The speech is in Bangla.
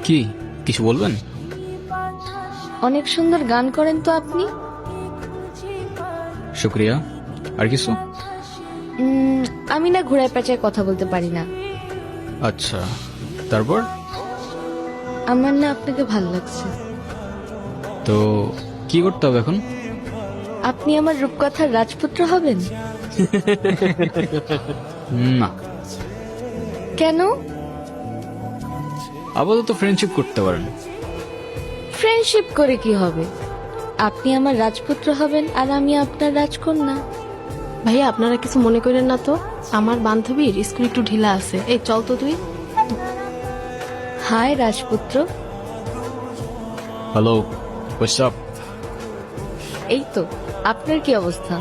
কি কিছু বলবেন? অনেক সুন্দর গান করেন তো আপনি। শুক্রিয়া। আর কিছু? আমি না ঘোড়ায় পেঁচায় কথা বলতে পারি না। আচ্ছা, তারপর? আমার না আপনাকে ভাল লাগছে। তো কি করতে হবে এখন? আপনি আমার রূপকথার রাজপুত্র হবেন। না, কেন? আপাতত ফ্রেন্ডশিপ করতে পারেন। ফ্রেন্ডশিপ করে কি হবে? আপনি আমার রাজপুত্র হবেন আর আমি আপনার রাজকন্যা। ভাইয়া আপনারা কিছু মনে করেন না তো, আমার বান্ধবীর স্কুল একটু ঢিলা আছে। এই চল তো তুই। হায় রাজপুত্র। Hello, what's up? এই তো, আপনার কি অবস্থা?